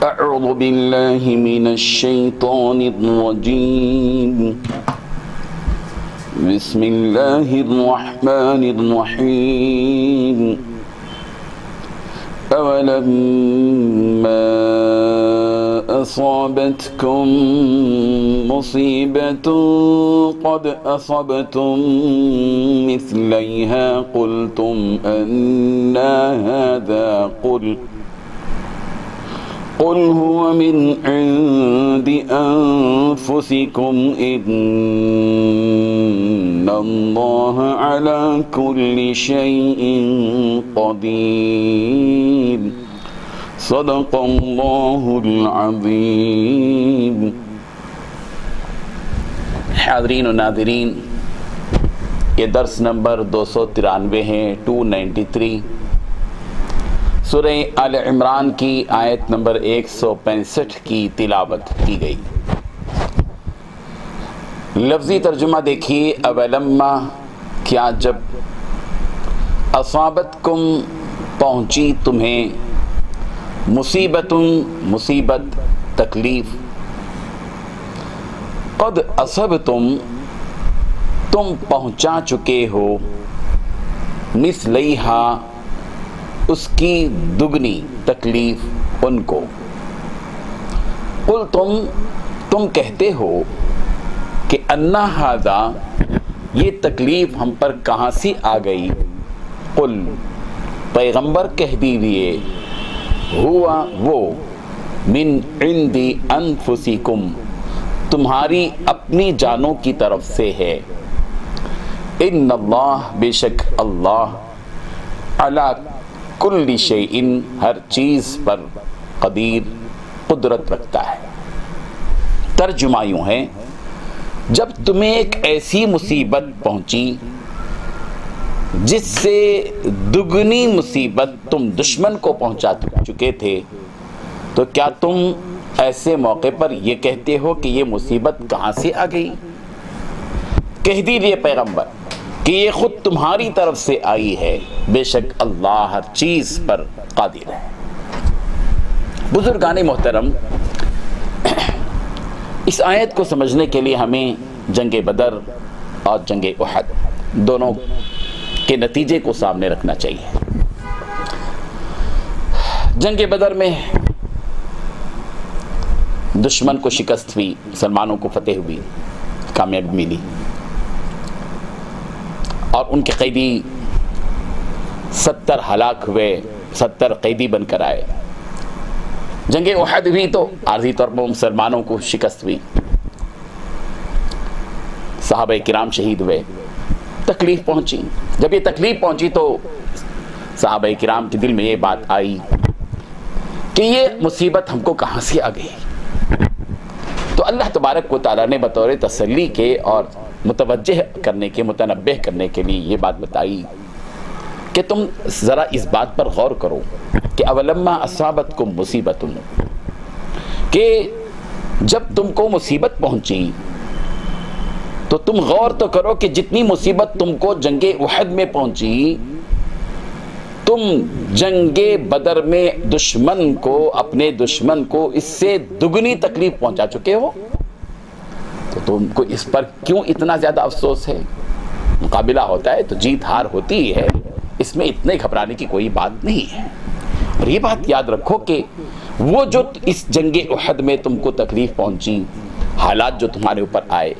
أعوذ بالله من الشيطان الرجيم بسم الله الرحمن الرحيم أولما أصابتكم مصيبة قد أصبتم مثليها قلتم أنى هذا قل هو من عند أنفسكم إن الله على كل شيء قدير صدق اللہ العظیم۔ حاضرین و ناظرین، یہ درس نمبر 293 ہے، 293 سورہ آل عمران کی آیت نمبر 165 کی تلاوت کی گئی۔ لفظی ترجمہ دیکھیے، اولما کیا جب، اصابتکم پہنچی تمہیں، مصیبت مصیبت تکلیف، قد اصبتم تم پہنچا چکے ہو، مثلیہا اس کی دگنی تکلیف ان کو، قل تم کہتے ہو کہ انا ھذا یہ تکلیف ہم پر کہاں سے آ گئی، قل پیغمبر کہہ دیجئے، ہوا وہ، من عند انفسکم تمہاری اپنی جانوں کی طرف سے ہے، ان اللہ بے شک اللہ، علی کل شیء ہر چیز پر، قدیر قدرت رکھتا ہے۔ ترجمہ یوں ہے، جب تمہیں ایک ایسی مصیبت پہنچی جس سے دگنی مصیبت تم دشمن کو پہنچا چکے تھے، تو کیا تم ایسے موقع پر یہ کہتے ہو کہ یہ مصیبت کہاں سے آ گئی؟ کہہ دیجئے پیغمبر کہ یہ خود تمہاری طرف سے آئی ہے، بے شک اللہ ہر چیز پر قادر ہے۔ بزرگان محترم، اس آیت کو سمجھنے کے لیے ہمیں جنگ بدر اور جنگ احد دونوں کے نتیجے کو سامنے رکھنا چاہیے۔ جنگ بدر میں دشمن کو شکست ہوئی، مسلمانوں کو فتح ہوئی، کامیابی ملی، اور ان کے قیدی 70 ہلاک ہوئے، 70 قیدی بن کر آئے۔ جنگ احد ہوئی تو عارضی طور پر مسلمانوں کو شکست ہوئی، صحابہ کرام شہید ہوئے، تکلیف پہنچی۔ جب یہ تکلیف پہنچی تو صحابہ کرام کے دل میں یہ بات آئی کہ یہ مصیبت ہم کو کہاں سے آ گئی؟ تو اللہ تبارک و تعالیٰ نے بطور تسلی کے اور متوجہ کرنے کے، متنبہ کرنے کے لیے یہ بات بتائی کہ تم ذرا اس بات پر غور کرو کہ اولما اصابتکم مصیبت، کہ جب تم کو مصیبت پہنچی تو تم غور تو کرو کہ جتنی مصیبت تم کو جنگ احد میں پہنچی، تم جنگ بدر میں دشمن کو، اپنے دشمن کو اس سے دگنی تکلیف پہنچا چکے ہو، تو تم کو اس پر کیوں اتنا زیادہ افسوس ہے؟ مقابلہ ہوتا ہے تو جیت ہار ہوتی ہے، اس میں اتنے گھبرانے کی کوئی بات نہیں ہے۔ اور یہ بات یاد رکھو کہ وہ جو اس جنگ احد میں تم کو تکلیف پہنچی، حالات جو تمہارے اوپر آئے،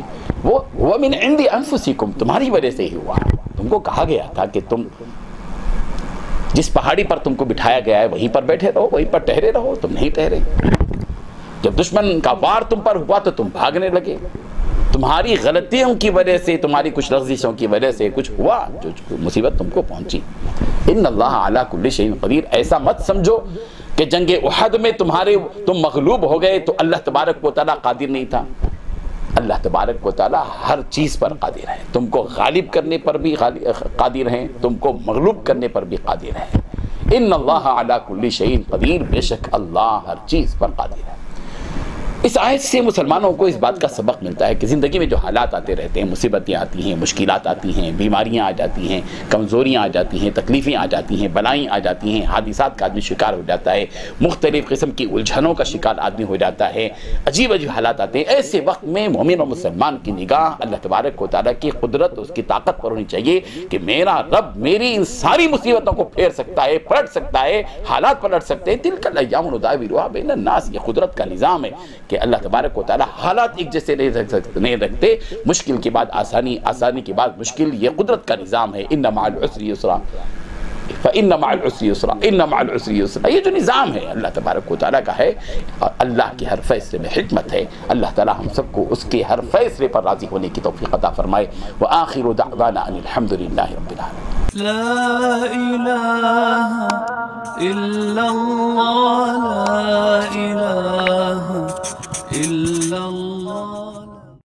وہ من عند انفسکم تمہاری وجہ سے ہی ہوا۔ تم کو کہا گیا تھا کہ تم جس پہاڑی پر تم کو بٹھایا گیا ہے وہیں پر بیٹھے رہو، وہیں پر ٹہرے رہو، تم نہیں ٹہرے۔ جب دشمن کا وار تم پر ہوا تو تم بھاگنے لگے، تمہاری غلطیوں کی وجہ سے، تمہاری کچھ لغزشوں کی وجہ سے کچھ ہوا جو مصیبت تم کو پہنچی۔ ان اللہ علی کل شیء قدیر، ایسا مت سمجھو کہ جنگ احد میں تم مغلوب ہو گئے تو اللہ تبارک و تعالیٰ قادر نہیں تھا۔ اللہ تبارک و تعالیٰ ہر چیز پر قادر ہے، تم کو غالب کرنے پر بھی قادر ہیں، تم کو مغلوب کرنے پر بھی قادر ہے۔ ان اللہ علی کل شیء قدیر، بے شک اللہ ہر چیز پر قادر ہے۔ اس آیت سے مسلمانوں کو اس بات کا سبق ملتا ہے کہ زندگی میں جو حالات آتے رہتے ہیں، مصیبتیں آتی ہیں، مشکلات آتی ہیں، بیماریاں آ جاتی ہیں، کمزوریاں آ جاتی ہیں، تکلیفیں آ جاتی ہیں، بلائیں آ جاتی ہیں، حادثات کا آدمی شکار ہو جاتا ہے، مختلف قسم کی الجھنوں کا شکار آدمی ہو جاتا ہے، عجیب عجیب حالات آتے ہیں۔ ایسے وقت میں مومن اور مسلمان کی نگاہ اللہ تبارک و تعالیٰ کی قدرت، اس کی طاقت پر ہونی چاہیے کہ میرا رب میری ان ساری مصیبتوں کو پھیر سکتا ہے، پلٹ سکتا ہے، حالات پلٹ سکتے ہیں۔ تلک الایام نداولها بین الناس، یہ قدرت کا نظام ہے کہ اللہ تبارک و تعالیٰ حالات ایک جیسے نہیں رکھتے، مشکل کے بعد آسانی، آسانی کے بعد مشکل، یہ قدرت کا نظام ہے۔ ان مع العسر یسرا فإن مع العسر یسرا ان مع العسر یسرا، یہ جو نظام ہے اللہ تبارک و تعالیٰ کا ہے، اور اللہ کے ہر فیصلے میں حکمت ہے۔ اللہ تعالیٰ ہم سب کو اس کے ہر فیصلے پر راضی ہونے کی توفیق عطا فرمائے۔ وآخر دعوانا ان الحمد للہ رب العالمین۔ لا إله إلا الله، لا إله